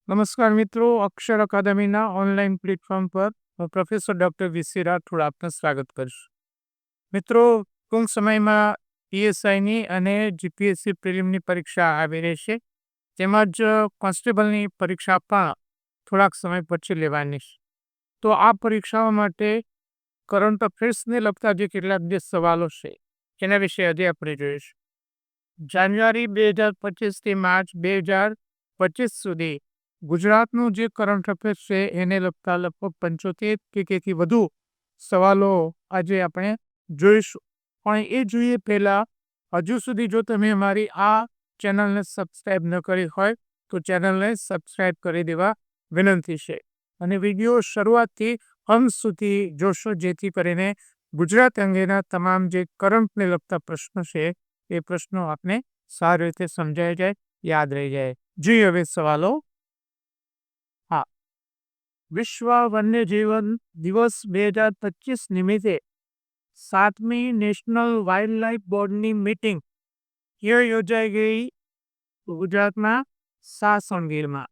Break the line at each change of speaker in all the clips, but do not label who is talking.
નમસ્કાર મિત્રો, અક્ષર અકાદમીના online platform પર પ્રોફેસર ડૉક્ટર વીસી રાઠોડ આપનું સ્વાગત કરીશ. મિત્રો, ટૂંક સમયમાં પીએસઆઈની અને જીપીએસસી પ્રિલિમની પરીક્ષા આવી રહી છે. તેમજ કોન્સ્ટેબલની પરીક્ષા પણ થોડાક સમય પછી લેવાની છે. તો આ પરીક્ષાઓ માટે કરંટ અફેર્સને લગતા જે કેટલાક જે સવાલો છે તેના વિશે આજે આપણે જોઈશું. જાન્યુઆરી 2025થી માર્ચ 2025 સુધી ગુજરાતનું જે કરંટ અફેર્સ છે એને લગતા લગભગ 75 કે તેથી વધુ સવાલો આજે આપણે જોઈશું. પણ એ જોઈએ પહેલાં હજુ સુધી જો તમે અમારી આ ચેનલને સબસ્ક્રાઈબ ન કરી હોય તો ચેનલને સબસ્ક્રાઈબ કરી દેવા વિનંતી છે. અને વિડીયો શરૂઆતથી અંત સુધી જોશો, જેથી કરીને ગુજરાત અંગેના તમામ જે કરંટને લગતા પ્રશ્નો છે એ પ્રશ્નો આપને સારી રીતે સમજાઈ જાય, યાદ રહી જાય. જોઈએ હવે સવાલો. હા, વિશ્વ વન્યજીવન દિવસ 2025 નિમિત્તે 7મી નેશનલ વાઇલ્ડલાઇફ બોર્ડની મીટિંગ યોજાઈ ગઈ ગુજરાતના સાસણગીરમાં.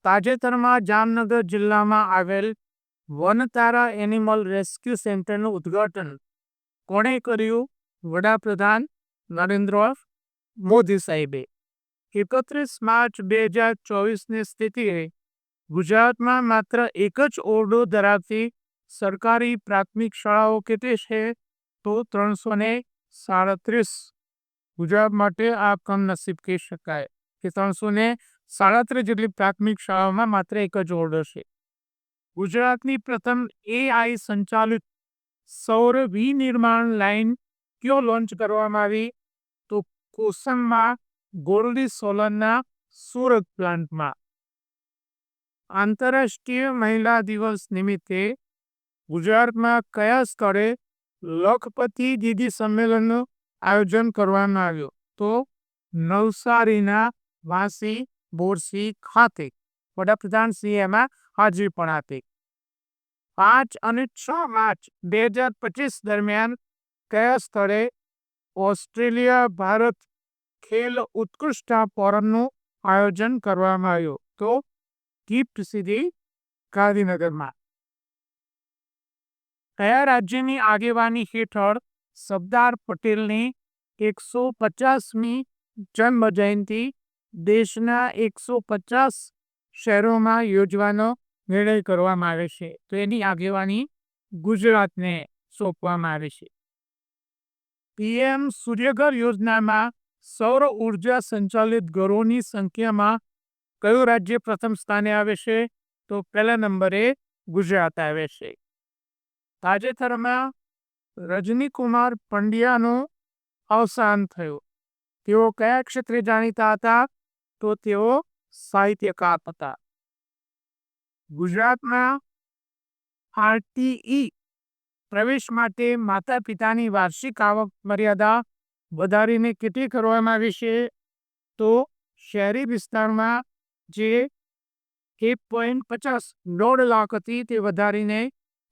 તાજેતરમાં જામનગર જિલ્લામાં આવેલ વનતારા એનિમલ રેસ્ક્યુ સેન્ટરનું ઉદ્ઘાટન કોણે કર્યું? વડાપ્રધાન નરેન્દ્ર મોદી સાહેબે. 31 માર્ચ 2024ની સ્થિતિએ ગુજરાતમાં માત્ર એક જ ઓરડો ધરાવતી સરકારી પ્રાથમિક શાળાઓ કેટલી છે? તો 337. ગુજરાત માટે આ કમનસીબ કહી શકાય કે 337 જેટલી પ્રાથમિક શાળાઓમાં માત્ર એક જ ઓરડો છે. ગુજરાતની પ્રથમ એઆઈ સંચાલિત સૌર વિનિર્માણ લાઇન ક્યો લોન્ચ કરવામાં આવી? તો કોસમમાં ગોલ્ડી સોલરના સુરત પ્લાન્ટમાં. આંતરરાષ્ટ્રીય મહિલા દિવસ નિમિત્તે ગુજરાતમાં કયા સ્થળે લખપતિ દીદી સંમેલનનું આયોજન કરવામાં આવ્યું? તો નવસારીના વાસી બોરસી ખાતે. વડાપ્રધાનશ્રીએ એમાં હાજરી પણ આપી. 5 અને 6 માર્ચ 2025 દરમિયાન કયા સ્થળે ઓસ્ટ્રેલિયા ભારત ખેલ ઉત્કૃષ્ટતા ફોરમનું આયોજન કરવામાં આવ્યું? તો ગિફ્ટ સિટી ગાંધીનગરમાં. કયા રાજ્યની આગેવાની હેઠળ સરદાર પટેલની 150મી જન્મ જયંતિ દેશના 150 શહેરોમાં યોજવાનો નિર્ણય કરવામાં આવે છે? તો એની આગેવાની ગુજરાતને સોંપવામાં આવે છે. પીએમ સૂર્યઘર યોજનામાં સૌર ઉર્જા સંચાલિત ઘરોની સંખ્યામાં કયું રાજ્ય પ્રથમ સ્થાને આવે છે? તો પહેલા નંબરે ગુજરાત આવે છે. તાજેતરમાં રજનીકુમાર પંડ્યાનું અવસાન થયું. તેઓ કયા ક્ષેત્રે જાણીતા હતા? તો તેઓ સાહિત્યકાર હતા. ગુજરાતમાં આરટીઈ પ્રવેશ માટે માતા પિતાની વાર્ષિક આવક મર્યાદા વધારીને કેટલી કરવામાં આવી છે? તો શહેરી વિસ્તારમાં જે 1.50 લાખ હતી તે વધારીને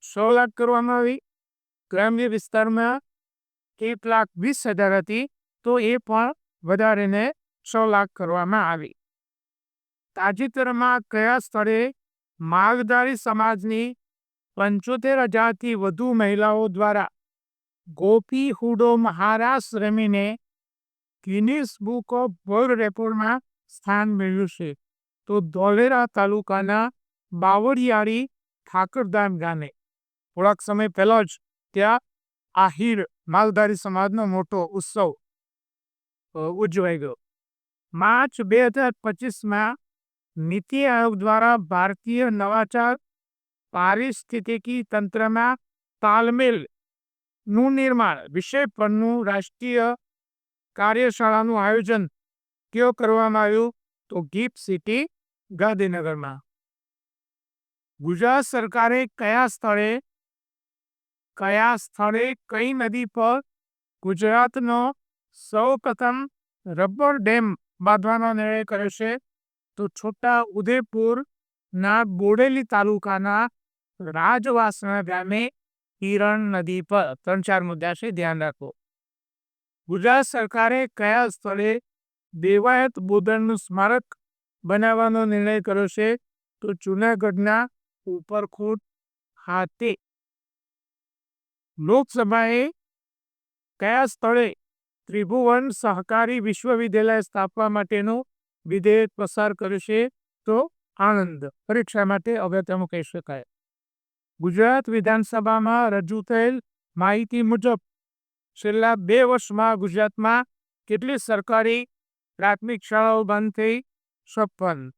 6 લાખ કરવામાં આવી. ગ્રામ્ય વિસ્તારમાં 1,20,000 હતી તો એ પણ વધારીને 6 લાખ કરવામાં આવી. તાજેતરમાં કયા સ્થળે માલધારી સમાજની 75,000થી વધુ મહિલાઓ દ્વારા ગોપી હુડો મહારાસ રમીને ગિનિસ બુક ઓફ વર્લ્ડ રેકોર્ડમાં સ્થાન મેળવ્યું છે? તો ધોલેરા તાલુકાના બાવળિયાળી ઠાકરધામ ગામે. થોડાક સમય પહેલા જ ત્યાં આહિર માલધારી સમાજનો મોટો ઉત્સવ ઉજવાઈ ગયો. માર્ચ 2025માં નીતિ આયોગ દ્વારા ભારતીય નવાચાર પારિસ્થિતિકી તંત્રમાં તાલમેલનું નિર્માણ વિષય પરનું રાષ્ટ્રીય કાર્યશાળાનું આયોજન કયો કરવામાં આવ્યું? તો ગિફ્ટ સિટી ગાંધીનગરમાં. ગુજરાત સરકારે કયા સ્થળે કઈ નદી પર ગુજરાતનો સૌપ્રથમ રબર ડેમ બાંધવાનો નિર્ણય કર્યો છે? તો છોટા ઉદેપુરના બોડેલી તાલુકાના રાજવાસણા ગામે હિરણ નદી પર. 3-4 મુદ્દા છે, ધ્યાન રાખો. ગુજરાત સરકારે કયા સ્થળે દેવાયત બોદરનું સ્મારક બનાવવાનો નિર્ણય કર્યો છે? તો જૂનાગઢના ઉપરકોટ ખાતે. લોકસભાએ કયા સ્થળે ત્રિભુવન સહકારી વિશ્વવિદ્યાલય સ્થાપવા માટેનું વિધેયક પસાર કર્યું છે? તો આણંદ. પરીક્ષા માટે અગત્યનું કહી શકાય. ગુજરાત વિધાનસભામાં રજૂ થયેલ માહિતી મુજબ છેલ્લા 2 વર્ષમાં ગુજરાતમાં કેટલી સરકારી પ્રાથમિક શાળાઓ બંધ થઈ? 56.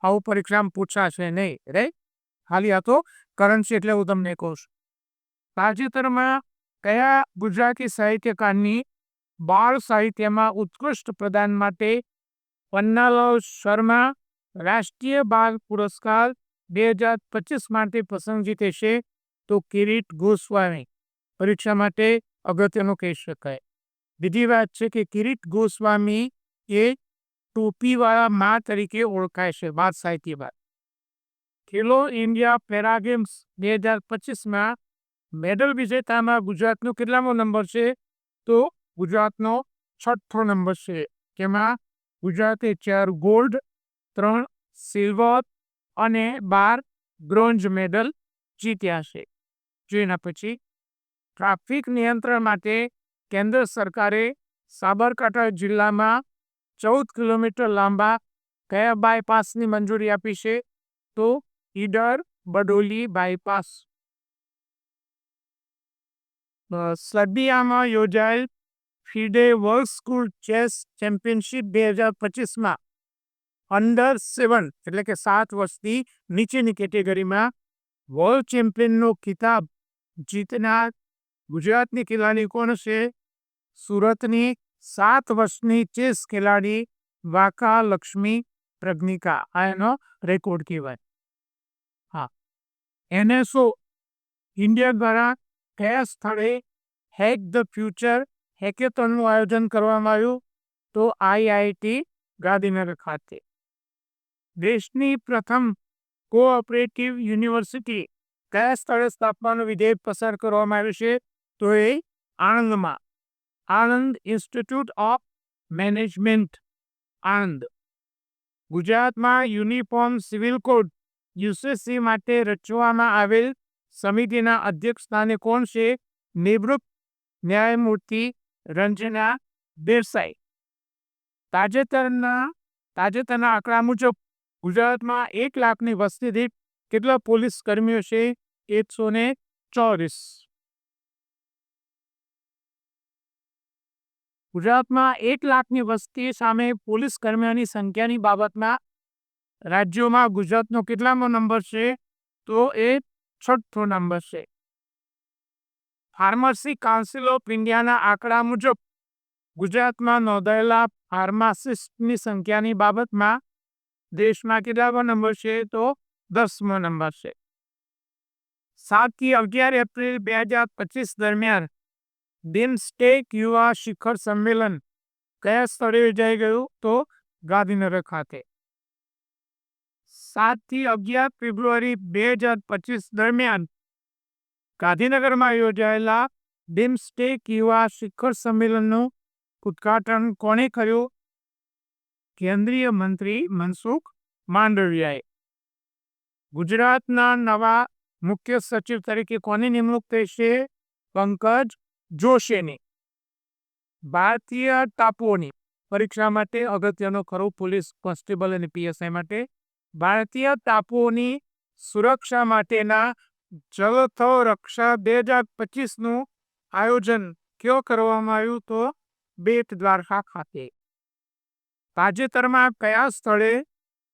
આવું પરીક્ષામાં પૂછાશે નહીં, રાઈટ? ખાલી આ તો કરંટ છે એટલે હું તમને કહું છું. તાજેતરમાં કયા ગુજરાતી સાહિત્યકારની બાળ સાહિત્યમાં ઉત્કૃષ્ટ પ્રદાન માટે પન્નાલાલ શર્મા રાષ્ટ્રીય બાળ પુરસ્કાર 2025 માટે પસંદગી થશે? તો કિરીટ ગોસ્વામી. પરીક્ષા માટે અગત્યનું કહી શકાય. બીજી વાત છે કે કિરીટ ગોસ્વામી એ ટોપીવાળા મા તરીકે ઓળખાય છે બાળ સાહિત્યમાં. ખેલો ઇન્ડિયા પેરા ગેમ્સ 2025માં મેડલ વિજેતામાં ગુજરાતનો કેટલામો નંબર છે? તો ગુજરાતનો 6થો નંબર છે. જેમાં ગુજરાતે 4 ગોલ્ડ, 3 સિલ્વર અને 12 બ્રોન્ઝ મેડલ જીત્યા છે. જેના પછી ટ્રાફિક નિયંત્રણ માટે કેન્દ્ર સરકારે સાબરકાંઠા જિલ્લામાં 14 કિલોમીટર લાંબા કયા બાયપાસની મંજૂરી આપી છે? તો ઈડર બડોલી બાયપાસ. સર્બિયામાં યોજાયેલ FIDE world school chess championship 2025માં અંડર 7 એટલે કે 7 વર્ષથી નીચેની કેટેગરીમાં વર્લ્ડ ચેમ્પિયનનો ખિતાબ જીતનાર ગુજરાતની ખેલાડી કોણ છે? સુરતની 7 વર્ષની ચેસ ખેલાડી વાકા લક્ષ્મી પ્રજ્ઞિકા. આ એનો રેકોર્ડ કહેવાય. હા, NSO ઇન્ડિયા દ્વારા કયા સ્થળે હેક ધ ફ્યુચર હેકેથોનનું આયોજન કરવામાં આવ્યું? તો IIT ગાંધીનગર ખાતે. દેશની પ્રથમ કોઓપરેટિવ યુનિવર્સિટી કયા સ્થળે સ્થાપવાનું વિધેયક પસાર કરવામાં આવ્યું છે? તો એ આણંદમાં. Anand institute of management, Anand. ગુજરાતમાં યુનિફોર્મ સિવિલ કોડ UCC માટે રચવામાં આવેલ સમિતિના અધ્યક્ષ સ્થાને કોણ છે? નિવૃત્ત ન્યાયમૂર્તિ રંજના દેસાઈ. તાજેતરના આંકડા મુજબ ગુજરાતમાં 1 લાખની વસ્તી દીઠ કેટલા પોલીસ કર્મીઓ છે? 124. ગુજરાતમાં 1 લાખની વસ્તી સામે પોલીસ કર્મીઓની સંખ્યાની બાબતમાં રાજ્યોમાં ગુજરાતનો કેટલામો નંબર છે? તો એ 6થો નંબર છે. ફાર્મસી કાઉન્સિલ ઓફ ઇન્ડિયાના આંકડા મુજબ ગુજરાતમાં નોંધાયેલા ફાર્માસિસ્ટની સંખ્યાની બાબતમાં દેશમાં કેટલામો નંબર છે? તો 10મો નંબર છે. 7 થી 11 એપ્રિલ 2025 દરમિયાન બિમસ્ટેક યુવા શિખર સંમેલન કયા સ્થળે યોજાઈ ગયું? તો ગાંધીનગર ખાતે. 7 થી 11 ફેબ્રુઆરી 2025 દરમિયાન ગાંધીનગરમાં યોજાયેલા બિમસ્ટેક યુવા શિખર સંમેલનનું ઉદ્ઘાટન કોણે કર્યું? કેન્દ્રીય મંત્રી મનસુખ માંડવિયાએ. ગુજરાતના નવા મુખ્ય સચિવ તરીકે કોની નિમણૂક થઈ છે? પંકજ જોશીની. ભારતીય ટાપુઓની. પરીક્ષા માટે અગત્યનો ખરો પોલીસ કોન્સ્ટેબલ અને PSI માટે. ભારતીય ટાપુઓની સુરક્ષા માટેના જળથળ રક્ષા 2025નું આયોજન ક્યાં કરવામાં આવ્યું? તો બેટ દ્વારકા ખાતે. તાજેતરમાં કયા સ્થળે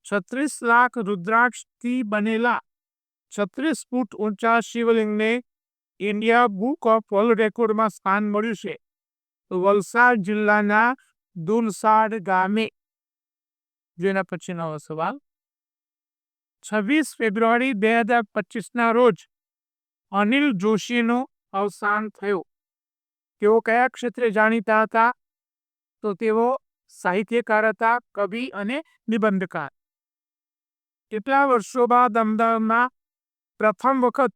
36 લાખ રુદ્રાક્ષથી બનેલા 36 ફૂટ ઊંચા શિવલિંગને ઇન્ડિયા બુક ઓફ વર્લ્ડ રેકોર્ડમાં સ્થાન મળ્યું છે? તો વલસાડ જિલ્લાના દુલસાડ ગામે. જેના પછીનો સવાલ. 26 ફેબ્રુઆરી 2025ના રોજ અનિલ જોશીનું અવસાન થયું. તેઓ કયા ક્ષેત્રે જાણીતા હતા? તો તેઓ સાહિત્યકાર હતા, કવિ અને નિબંધકાર. કેટલા વર્ષો બાદ અમદાવાદમાં પ્રથમ વખત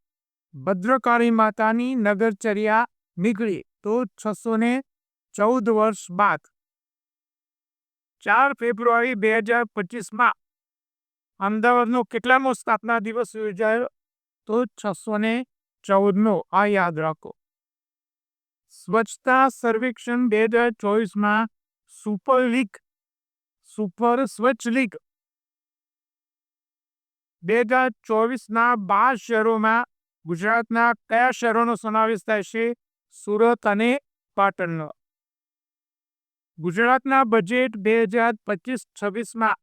ભદ્રકાળી માતાની નગરચર્યા નીકળી? તો 614 વર્ષ બાદ. 4 ફેબ્રુઆરી 2025માં અમદાવાદનો કેટલામો સ્થાપના દિવસ યોજાયો? તો 614નો. આ યાદ રાખો. સ્વચ્છતા સર્વેક્ષણ 2024માં સુપર સ્વચ્છ લીગ 2024ના 12 શહેરોમાં ગુજરાતના કયા શહેરોનો સમાવેશ થાય છે? સુરત અને પાટણનો. ગુજરાતના બજેટ 2025-26માં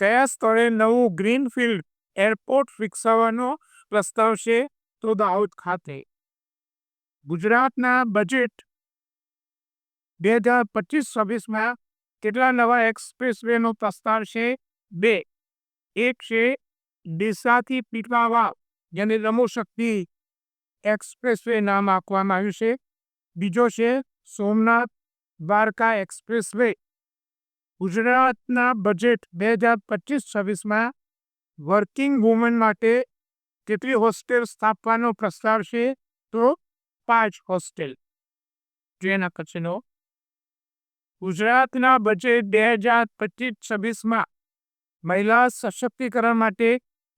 કયા સ્થળે નવું ગ્રીનફિલ્ડ એરપોર્ટ વિકસાવવાનો પ્રસ્તાવ છે? તો દાહોદ ખાતે. ગુજરાતના બજેટ 2025-26માં કેટલા નવા એક્સપ્રેસ વેનો પ્રસ્તાવ છે? 2. એક છે ડીસાથી પીપાવાવ, જેને નમોશક્તિ એક્સપ્રેસ વે નામ આપવામાં આવ્યું છે. બીજો છે સોમનાથ દ્વારકા એક્સપ્રેસ વે. ગુજરાતના બજેટ 2025-26માં વર્કિંગ વુમન માટે કેટલી હોસ્ટેલ સ્થાપવાનો પ્રસ્તાવ છે? તો 5 હોસ્ટેલ. જેના પછીનો ગુજરાતના બજેટ 2025-26માં મહિલા સશક્તિકરણ માટે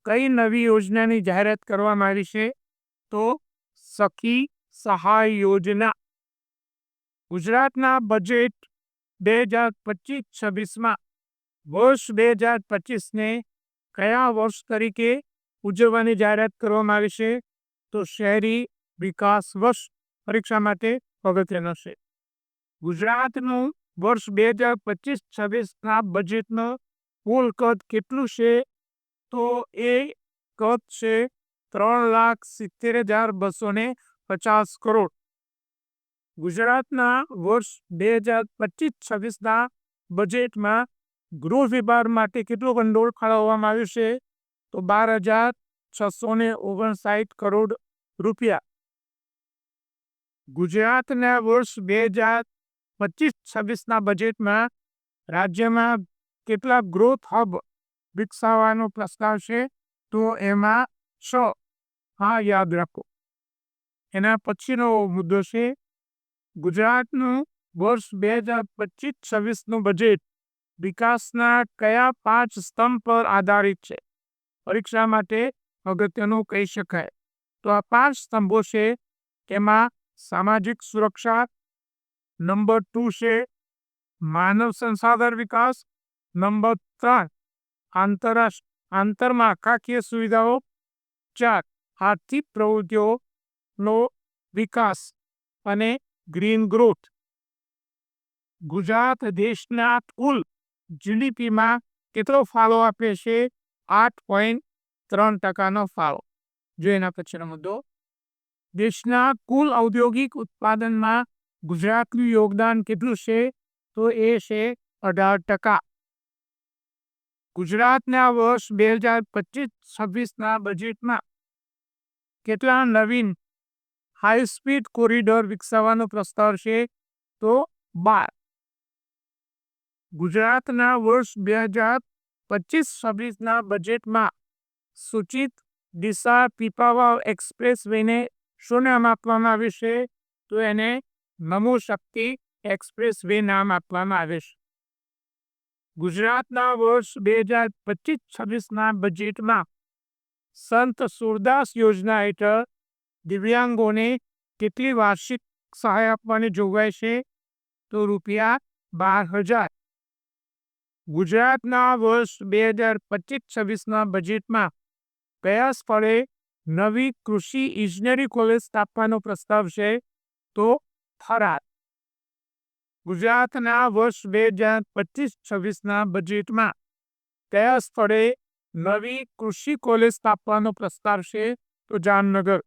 કઈ નવી યોજનાની જાહેરાત કરવામાં આવી છે? તો સખી સહાય યોજના. ગુજરાતના બજેટ 2025-26માં વર્ષ 2025ને કયા વર્ષ તરીકે ઉજવવાની જાહેરાત કરવામાં આવી છે? તો શહેરી વિકાસ વર્ષ. પરીક્ષા માટે અગત્યનો છે. ગુજરાતનું વર્ષ 2025-26ના બજેટનો કુલ કદ કેટલું છે? તો એ કદ છે 3,70,250 કરોડ. ગુજરાતના વર્ષ 2025-26ના બજેટમાં ગૃહ વિભાગ માટે કેટલું ભંડોળ ફાળવવામાં આવ્યું છે? તો 12,659 કરોડ રૂપિયા. ગુજરાતના વર્ષ 2025-26ના બજેટમાં રાજ્યમાં કેટલા ગ્રોથ હબ વિકસાવવાનો પ્રસ્તાવ છે? તો એમાં 6. હા યાદ રાખો. એના પછીનો મુદ્દો છે ગુજરાતનું વર્ષ 2025-26નું બજેટ વિકાસના કયા 5 સ્તંભ પર આધારિત છે? પરીક્ષા માટે અગત્યનું કહી શકાય. તો આ 5 સ્તંભો છે. તેમાં સામાજિક સુરક્ષા, નંબર 2 છે માનવ સંસાધન વિકાસ, નંબર 3 આંતરમાળખાકીય સુવિધાઓ, 4 આર્થિક પ્રવૃત્તિઓનો વિકાસ અને ગ્રીન ગ્રોથ. ગુજરાત દેશના કુલ જીડીપીમાં કેટલો ફાળો આપે છે? 8.3% ફાળો. જો એના પછીનો મુદ્દો દેશના કુલ ઔદ્યોગિક ઉત્પાદનમાં ગુજરાતનું યોગદાન કેટલું છે? તો એ છે 18%. ગુજરાતના વર્ષ 2025-26ના બજેટમાં કેટલા નવીન હાઈ સ્પીડ કોરિડોર વિકસાવવાનો પ્રસ્તાવ છે? તો 12. ગુજરાતના વર્ષ 2025-26ના બજેટમાં સૂચિત ડીસા પીપાવાવ એક્સપ્રેસ વેને શું નામ આપવામાં આવ્યું છે? તો એને નમોશક્તિ એક્સપ્રેસ વે નામ આપવામાં આવે છે. ગુજરાતના વર્ષ 2025-26ના બજેટમાં સંત સુરદાસ યોજના હેઠળ દિવ્યાંગોને કેટલી વાર્ષિક સહાય આપવાની જોગવાઈ છે? તો ₹12,000. ગુજરાતના વર્ષ 2025-26ના બજેટમાં કયા સ્થળે નવી કૃષિ ઇજનેરી કોલેજ સ્થાપવાનો પ્રસ્તાવ છે? તો થરાદ. ગુજરાતના વર્ષ 2025-26ના બજેટમાં કયા સ્થળે નવી કૃષિ કોલેજ સ્થાપવાનો પ્રસ્તાવ છે? તો જામનગર.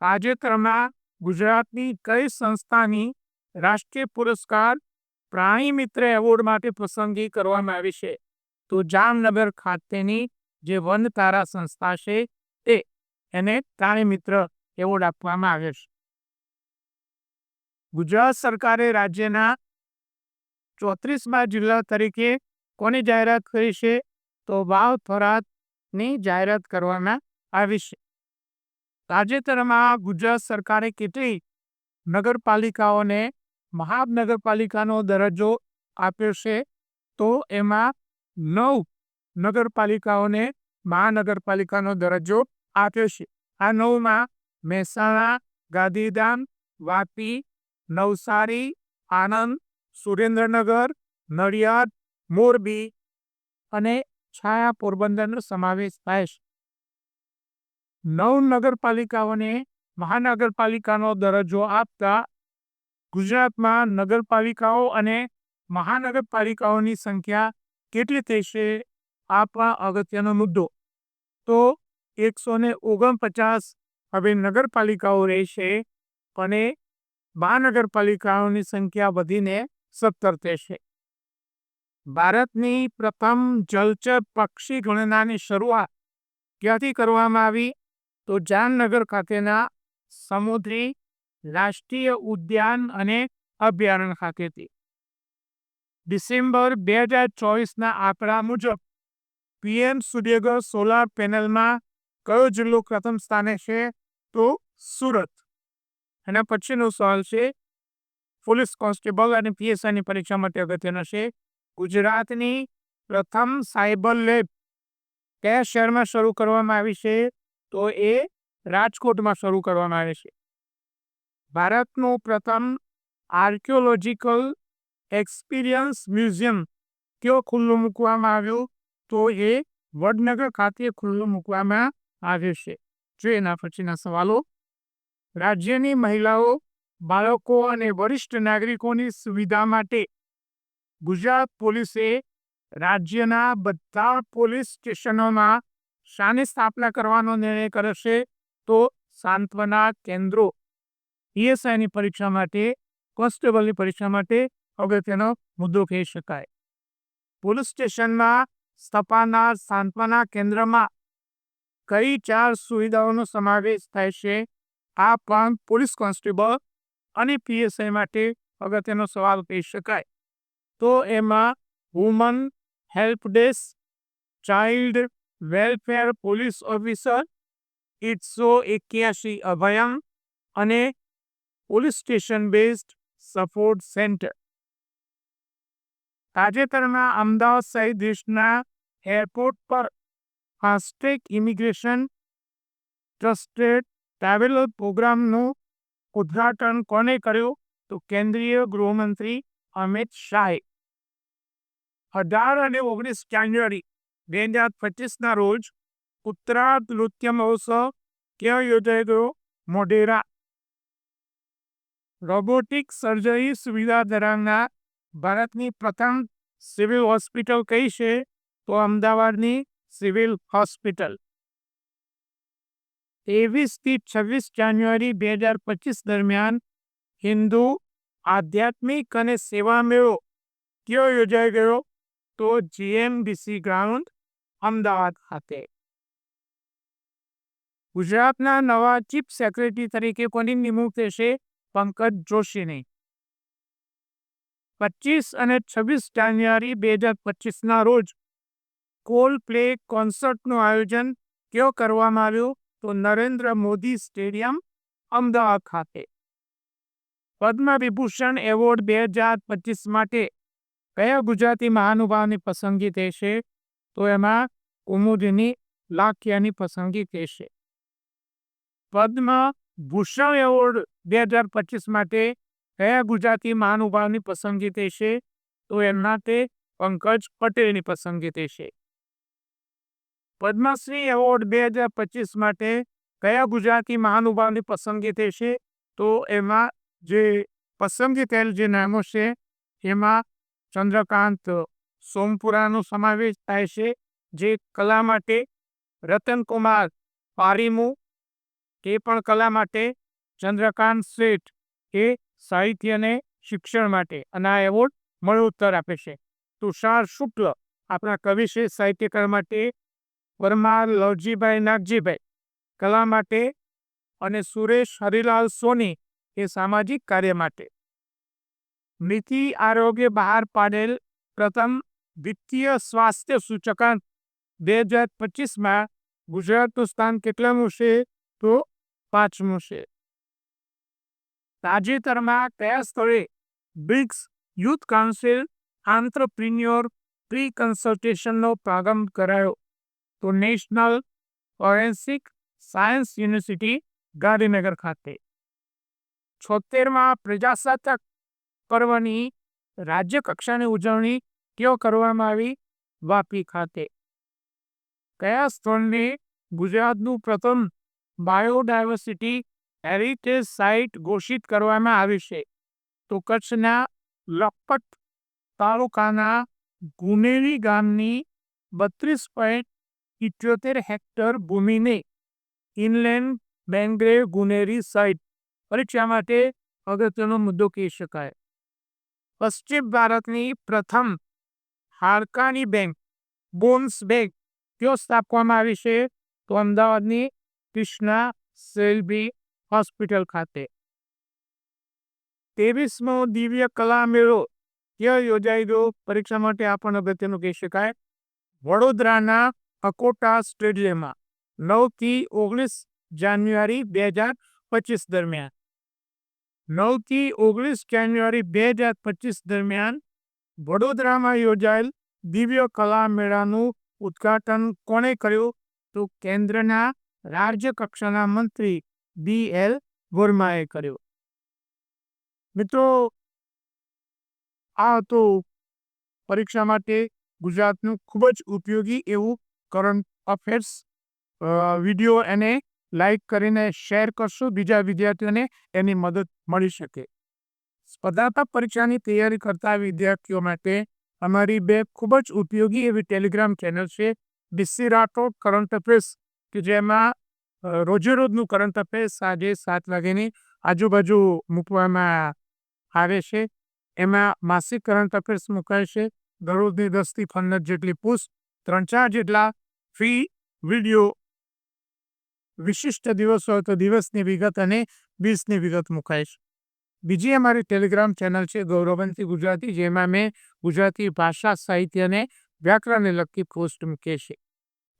તાજેતરમાં ગુજરાતની કઈ સંસ્થાની રાષ્ટ્રીય પુરસ્કાર પ્રાણી મિત્ર એવોર્ડ માટે પસંદગી કરવામાં આવી છે? તો જામનગર ખાતેની જે વન તારા સંસ્થા છે તે એને પ્રાણી મિત્ર એવોર્ડ આપવામાં આવ્યો છે. ગુજરાત સરકારે રાજ્યના 34મા જિલ્લા તરીકે કોની જાહેરાત કરી છે? તો વાવ થરાદની જાહેરાત કરવામાં આવી છે. તાજેતરમાં ગુજરાત સરકારે કેટલી નગરપાલિકાઓને મહાનગરપાલિકાનો દરજ્જો આપ્યો છે? તો એમાં 9 નગરપાલિકાઓને મહાનગરપાલિકાનો દરજ્જો આપ્યો છે. આ 9માં મહેસાણા, ગાંધીધામ, વાપી, નવસારી, આણંદ, સુરેન્દ્રનગર, નડિયાદ, મોરબી અને છાયા પોરબંદરનો સમાવેશ થાય છે. 9 નગરપાલિકાઓને મહાનગરપાલિકાનો દરજ્જો આપતા ગુજરાતમાં નગરપાલિકાઓ અને મહાનગરપાલિકાઓની સંખ્યા કેટલી થશે? આ પણ અગત્યનો મુદ્દો. તો 149 હવે નગરપાલિકાઓ રહેશે અને મહાનગરપાલિકાઓની સંખ્યા વધીને 17 થશે. ભારતની પ્રથમ જલચર પક્ષી ગણનાની શરૂઆત ક્યાંથી કરવામાં આવી? તો જામનગર ખાતેના સમુદ્રી રાષ્ટ્રીય ઉદ્યાન અને અભયારણ્ય ખાતેથી. ડિસેમ્બર 2024ના આંકડા મુજબ પીએમ સૂર્યઘર સોલાર પેનલમાં કયો જિલ્લો પ્રથમ સ્થાને છે? તો સુરત. એના પછીનો સવાલ છે પોલીસ કોન્સ્ટેબલ અને પીએસઆઈની પરીક્ષા માટે અગત્યનો છે. ગુજરાતની પ્રથમ સાયબર લેબ કયા શહેરમાં શરૂ કરવામાં આવી છે? તો એ રાજકોટમાં શરૂ કરવામાં આવે છે. ભારતનું પ્રથમ આર્કિયોલોજીકલ એક્સપિરિયન્સ મ્યુઝિયમ કયો ખુલ્લું મૂકવામાં આવ્યું? તો એ વડનગર ખાતે ખુલ્લું મૂકવામાં આવ્યું છે. જો એના પછીના સવાલો, રાજ્યની મહિલાઓ, બાળકો અને વરિષ્ઠ નાગરિકોની સુવિધા માટે ગુજરાત પોલીસે રાજ્યના બધા પોલીસ સ્ટેશનોમાં શાની સ્થાપના કરવાનો નિર્ણય કર્યો છે? તો સાંત્વના કેન્દ્રો. પીએસઆઈની પરીક્ષા માટે, કોન્સ્ટેબલની પરીક્ષા માટે અગત્યનો મુદ્દો કહી શકાય. પોલીસ સ્ટેશનમાં સ્થાપનાર સાંત્વના કેન્દ્રમાં કઈ 4 સુવિધાઓનો સમાવેશ થાય છે? આ પણ પોલીસ કોન્સ્ટેબલ અને પીએસઆઈ માટે અગત્યનો સવાલ કહી શકાય. તો એમાં woman help desk, child welfare police officer, 181 Abhayam અને police station based support centre. તાજેતરમાં અમદાવાદ સહિત દેશના એરપોર્ટ પર ફાસ્ટેગ ઇમિગ્રેશન ટ્રસ્ટેડ ટ્રાવેલર પ્રોગ્રામનું ઉદ્ઘાટન કોને કર્યું? તો કેન્દ્રીય ગૃહમંત્રી અમિત શાહે. 18 અને 19 જાન્યુઆરી 2025ના રોજ ઉત્તરાર્ધ નૃત્ય મહોત્સવ ક્યાં યોજાઈ ગયો? મોઢેરા. રોબોટિક સર્જરી સુવિધા ધરાવનાર ભારતની પ્રથમ સિવિલ હોસ્પિટલ કઈ છે? તો અમદાવાદની સિવિલ હોસ્પિટલ. 23 થી 26 જાન્યુઆરી 2025 દરમિયાન હિન્દુ આધ્યાત્મિક અને સેવા મેળો કયો યોજાઈ ગયો? તો જીએમડીસી ગ્રાઉન્ડ, અમદાવાદ ખાતે. ગુજરાતના નવા ચીફ સેક્રેટરી તરીકે કોની નિમણૂક થશે? પંકજ જોશીની. 25 અને 26 જાન્યુઆરી 2025ના રોજ કોલ પ્લે કોન્સર્ટનું આયોજન કયો કરવામાં આવ્યું? તો નરેન્દ્ર મોદી સ્ટેડિયમ, અમદાવાદ ખાતે. પદ્મ વિભૂષણ એવોર્ડ 2025 માટે કયા ગુજરાતી મહાનુભાવની પસંદગી થશે? તો એમાં કુમુદની લાખિયાની પસંદગી થશે. પદ્મ ભૂષણ એવોર્ડ 2025 માટે કયા ગુજરાતી મહાનુભાવની પસંદગી થશે? તો એમના તે પંકજ પટેલની પસંદગી થશે. પદ્મશ્રી એવોર્ડ 2025 માટે કયા ગુજરાતી મહાનુભાવની પસંદગી થશે? તો એમાં જે પસંદગી થયેલ જે નામો છે એમાં ચંદ્રકાંત સોમપુરાનો સમાવેશ થાય છે, જે કલા માટે, રતનકુમાર પારીમુ એ પણ કલા માટે, ચંદ્રકાંત શેઠ એ સાહિત્ય અને શિક્ષણ માટે, અને આ એવોર્ડ મરણોત્તર આપે છે. તુષાર શુક્લ આપણા કવિ છે, સાહિત્યકાર માટે, પરમાર લવજીભાઈ નાગજીભાઈ કલા માટે, અને સુરેશ હરિલાલ સોની એ સામાજિક કાર્ય માટે. નીતિ આરોગ્ય બહાર પાડેલ પ્રથમ વિત્તીય સ્વાસ્થ્ય સૂચકાંક 2025માં ગુજરાતનું સ્થાન કેટલામું છે? તો 5મું છે. તાજેતરમાં કયા સ્થળે BRICS youth council entrepreneur free કન્સલ્ટેશનનો પ્રારંભ કરાયો. તો national forensic science university Gandhinagar ખાતે 76મા પ્રજાસત્તાક પર્વની રાજ્ય કક્ષાની ઉજવણી ક્યાં કરવામાં આવી? વાપી ખાતે. કયા સ્થળને ગુજરાતનું પ્રથમ બાયોડાયવર્સિટી હેરિટેજ સાઇટ ઘોષિત કરવામાં આવી છે? તો કચ્છના લખપત તાલુકાના ગુનેરી ગામની 32.78 હેક્ટર ભૂમિને ઇનલેન્ડ મેંગ્રોવ ગુનેરી સાઇટ પરીક્ષા માટે અગત્યનો મુદ્દો કહી શકાય. પશ્ચિમ ભારતની પ્રથમ હાડકાની બેંક બોન્સ બેંક ક્યાં સ્થાપવામાં આવી છે? તો અમદાવાદની કૃષ્ણા સેલ્બી હોસ્પિટલ ખાતે. 23મો દિવ્ય કલા મેળો ક્યાં યોજાઈ ગયો? પરીક્ષા માટે આ પણ અગત્યનું કહી શકાય. વડોદરાના અકોટા સ્ટેડિયમમાં 9 થી 19 જાન્યુઆરી 2025 દરમિયાન 9 થી 19 જાન્યુઆરી 2025 દરમિયાન વડોદરામાં યોજાયેલ દિવ્ય કલા મેળાનું ઉદ્ઘાટન કોણે કર્યું? તો કેન્દ્રના રાજ્ય કક્ષાના મંત્રી BL વર્માએ કર્યું. મિત્રો, આ તો પરીક્ષા માટે ગુજરાતનું ખૂબ જ ઉપયોગી એવું કરંટ અફેર્સ વિડીયો એને લાઈક કરીને શેર કરશો, બીજા વિદ્યાર્થીઓને એની મદદ મળી શકે. સ્પર્ધાત્મક પરીક્ષાની તૈયારી કરતા વિદ્યાર્થીઓ માટે અમારી બે ખૂબ જ ઉપયોગી એવી ટેલિગ્રામ ચેનલ છે. BC રાઠોડ કરંટ અફેર્સ, કે જેમાં રોજે રોજનું કરંટ અફેર્સ સાંજે 7 વાગ્યાની આજુબાજુ મૂકવામાં આવે છે. એમાં માસિક કરંટ અફેર્સ મુકાય છે. દરરોજની 10 થી 15 જેટલી પોસ્ટ, 3-4 જેટલા ફ્રી વિડીયો, વિશિષ્ટ દિવસ હોય તો દિવસની વિગત અને 20ની વિગત મુકાય છે. બીજી અમારી ટેલિગ્રામ ચેનલ છે ગૌરવંતી ગુજરાતી, જેમાં મેં ગુજરાતી ભાષા, સાહિત્ય અને વ્યાકરણને લગતી પોસ્ટ મૂકે છે.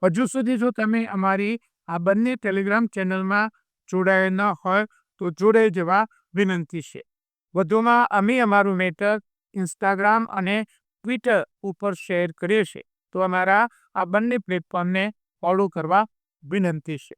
હજુ સુધી જો તમે અમારી આ બંને ટેલિગ્રામ ચેનલમાં જોડાયા ન હોય તો જોડાઈ જવા વિનંતી છે. વધુમાં અમે અમારું મેટર ઇન્સ્ટાગ્રામ અને ટ્વિટર ઉપર શેર કરીએ છીએ, તો અમારા આ બંને પ્લેટફોર્મને ફોલો કરવા વિનંતી છે.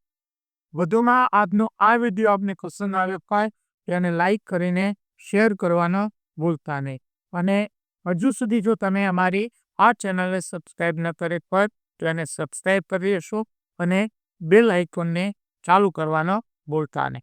વધુમાં આજનો આ વિડીયો આપને પસંદ આવ્યો હોય તેને લાઈક કરીને શેર કરવાનો ભૂલતા નહીં. અને હજુ સુધી જો તમે અમારી આ ચેનલને સબસ્ક્રાઈબ ન કરી હોય તો એને સબસ્ક્રાઈબ કરી લેશો અને બેલ આઇકોનને ચાલુ કરવાનો ભૂલતા નહીં.